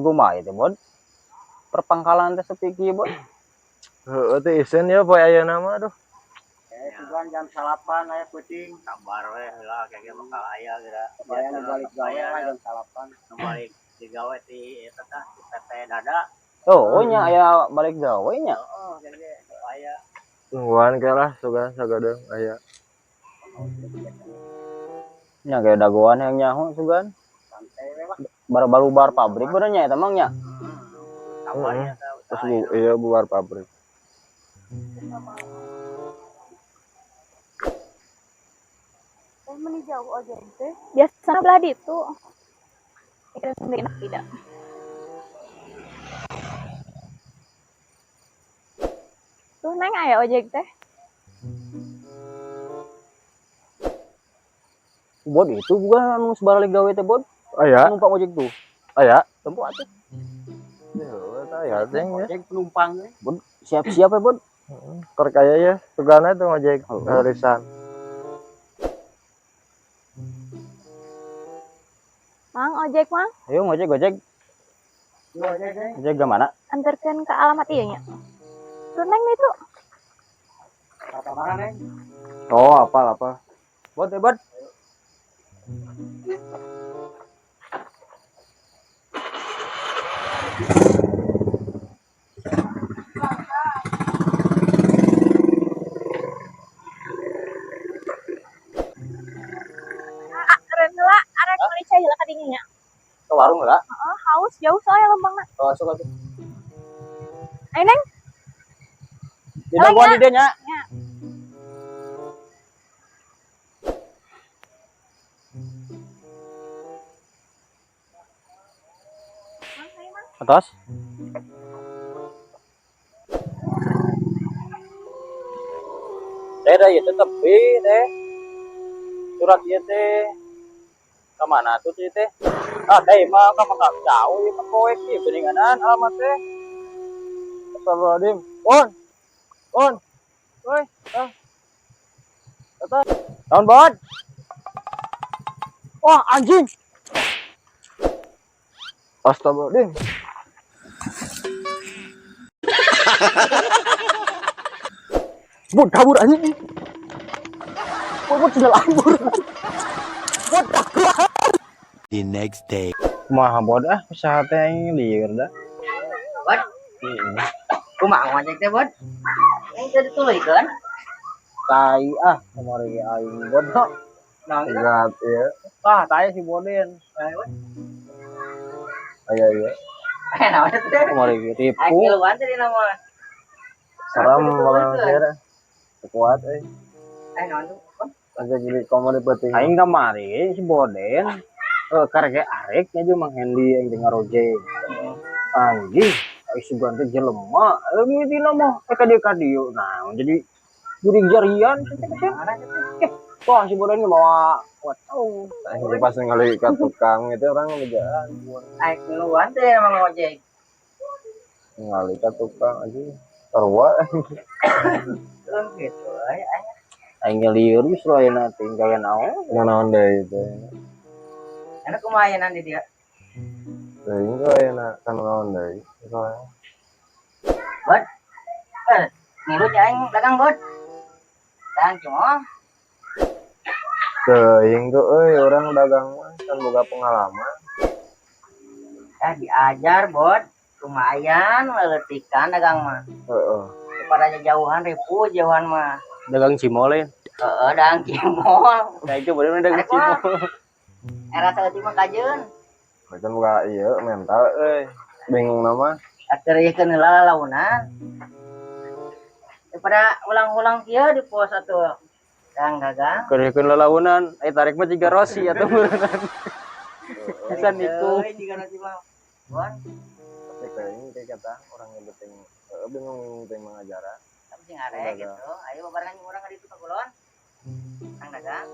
kumaha teh, Bod? Perpangkalan teh sepi kieu, Bod. Heeh teh isen ya poe ayeuna mah aduh. Tujuan jam 8 aya kucing. Kabar we heula kayaknya bakal aya geura. Bayang balik gawe lah jam 8. Balik digawe ti eta tah di PT Dada. Oh, nya aya balik gawe nya. Heeh, kayaknya aya. Tungguan ke lah sugan sagadeung aya. Nya ge dagoan yang nyaho sugan. Santai we mah. Bar-balubar pabrik bener nya eta mah nya. Kabarnya tah. Terus iya buar pabrik. Meni jauh aja teh. Biasa belah ditu. Kita sendiri enak tidak. Tuh neng aya ojek teh. Bod itu bukan anu sabalik gawe teh, Bod. Aya, Numpang ojek tuh. aya. Tempo atuh. Heeh tah aya teh nya. Ojek penumpang we. Bod, siap-siap ya, Bod. Perkaya ya sugana tuh ngojek arisan. Mang ojek mang Ayo ngojek, ojek. Ojek ke mana? antarkeun ke alamat ieu nya. Tuh neng itu. Kata mana neng? Oh, apa? Bod, Bod. Keren heula arek meuli cai heula ka dinya nya. Ke warung heula. Heeh, haus jauh soalnya lembangna. Oh, sok atuh. Ayo neng. Di dagoan di dieu nya. Nya. Mang, ayo mang. Atas. Teh da ieu teh tepi teh. Surat ieu teh ka mana tuh ieu teh? Ah, teh mah ka mangka jauh ieu mah koek ieu geuninganan alamat teh. Astagfirullahaladzim. On. Woi, ah. Atas. Tahun Bod. Wah, anjing. Astagfirullahaladzim. Bod kabur anjing. Bod sudah labur. Bod kabur. The next day. Kumaha Bod usaha teh aing lieur dah. Bot. Kumaha ngojek teh, Bot? Yang tadi tuluykeun. Tai kamari aing Bod. Nah, Gat ya. Tai si Boden. Aya ya. naon teh? Kamari Aing tipu. kiluan tadi nama. Seram malah kira. Kuat Naon tuh? aja jadi komodi penting. Aing kamari si Boden. Karek arek nya jeung Mang Hendi aing teh ngarojek. Anjing, aing sugan teh jelema. Mitina mah ka dieu. Nah, jadi jurig jarian teh. Wah, si Boden ge bawa wacau. Jadi pas ngali ka tukang itu orang ngejaan Aing kiluan teh nama ngojek. ngali ka tukang aja. Sarua Gitu. Aing lieur justru ayeuna teh gaya naon. naon deui itu. Enak kumaha nanti dia. Teuing ge ayeuna kan naon deui. Bot. Ngilu aing dagang, Bot. Dagang cuma Teuing ge euy urang dagang mah kan boga pengalaman. diajar, Bot. Lumayan leletikan dagang mah. Heeh. Daripada jauhan ribu jauhan mah. Dagang cimol. Dagang cimol. Nah, itu Boden dagang Arek mah. cimol. Era saeutik mah kajeun. Kan boga ieu mental euy. Bingung nama. Akhirikeun heula lalaunan. Daripada ulang-ulang kieu di pos atuh. Dagang. Keureukeun lalaunan, tarik mah jiga Rossi atuh meureunana. Bisa niku. Jika nanti mah. Bot. Teuing teh kata orang yang penting bingung teh mengajaran. Tapi sing arek gitu. Ayo babarengan urang ka ditu ka Kulon. Kang dagang.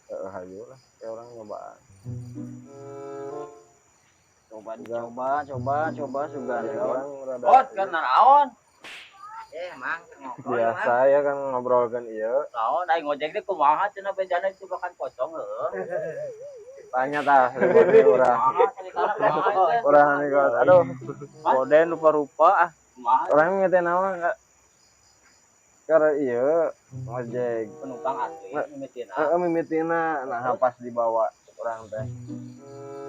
Hayu lah kayak orang nyobaan. Coba sugan. Orang rada Bot kan naon? Mang ngobrol. biasa ya kan ngobrolkan iya. Naon aing ngojek teh kumaha cenah bejana itu bahkan pocong heuh. Tanya tah orang. Orang nih kos. Aduh, Boden rupa-rupa ah. orang ngerti nama enggak? Karena iya ngojek. Penumpang asli mimitina. Mimitina nah pas dibawa orang teh.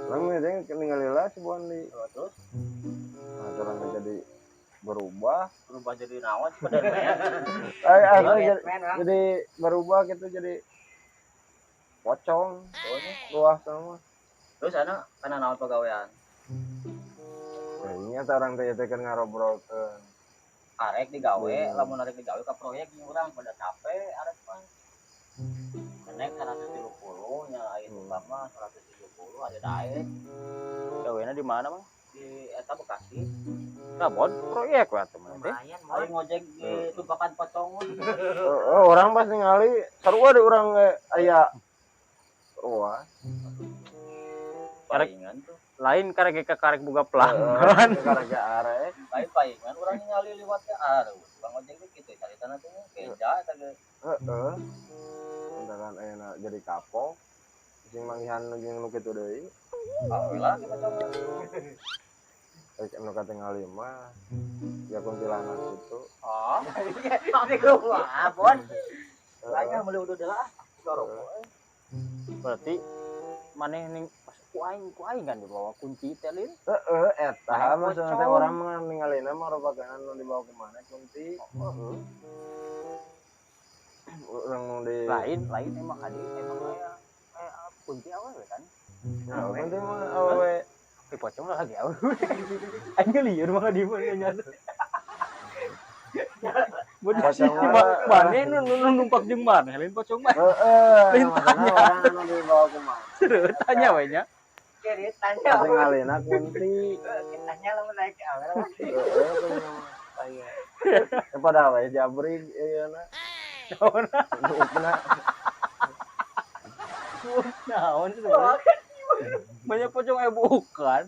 Orang mimitina ninggalila sebuah di. Terus Nah, orang jadi berubah. berubah jadi naon sebenarnya. Jadi berubah gitu jadi pocong. Luas sama. Terus ana kana naon pegawaian? Kayaknya orang teh kan ngarobrolkeun. Arek digawe, lamun arek digawe ka proyek jeung urang pada capek arek mah. Kenek 130 nya lain umpama 170 ada daek Gawena di mana mah? di eta Bekasi. Gabon proyek lah teman teh. Lumayan mah ngojek di tumpakan pocong. Orang pas ningali seru ada orang aya wah Palingan tuh. Lain karek buka pelanggan. karena arek Lain palingan urang ningali liwat ke areu. Bang ojek ge kitu caritana teh beja eta ge. heeh beneran enak jadi kapok sing manggihan jeung nu kitu deui Alhamdulillah kita coba. rek anu katingali mah ya kuntilanak itu Oh. Tapi gua bon. Lainnya meuli udah dah. Berarti maneh ning pas ku aing kan dibawa kunci teh lin. eta maksudna teh orang mah ningalina mah rupakeun anu dibawa ke mana kunti orang nu di Lain emang kayak kunci awal kan. kunti mah awewe Di pocong lah lagi awal. Aing lieur mah di mana nyata. Mun Pocong si mah- maneh nu numpak jeung maneh lain pocong mah. heeh Lain maksudna tanya. orang anu dibawa ke mana Seru tanya we nya. Kiri tanya. katingalina kunti Tanya lamun naik ke awal. Tanya. Padahal we jabri ieu na. Upna Naon sih? Banyak pocong bukan.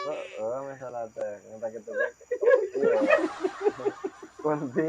heeh masalah teh ngata kitu ge. Iya. Kunti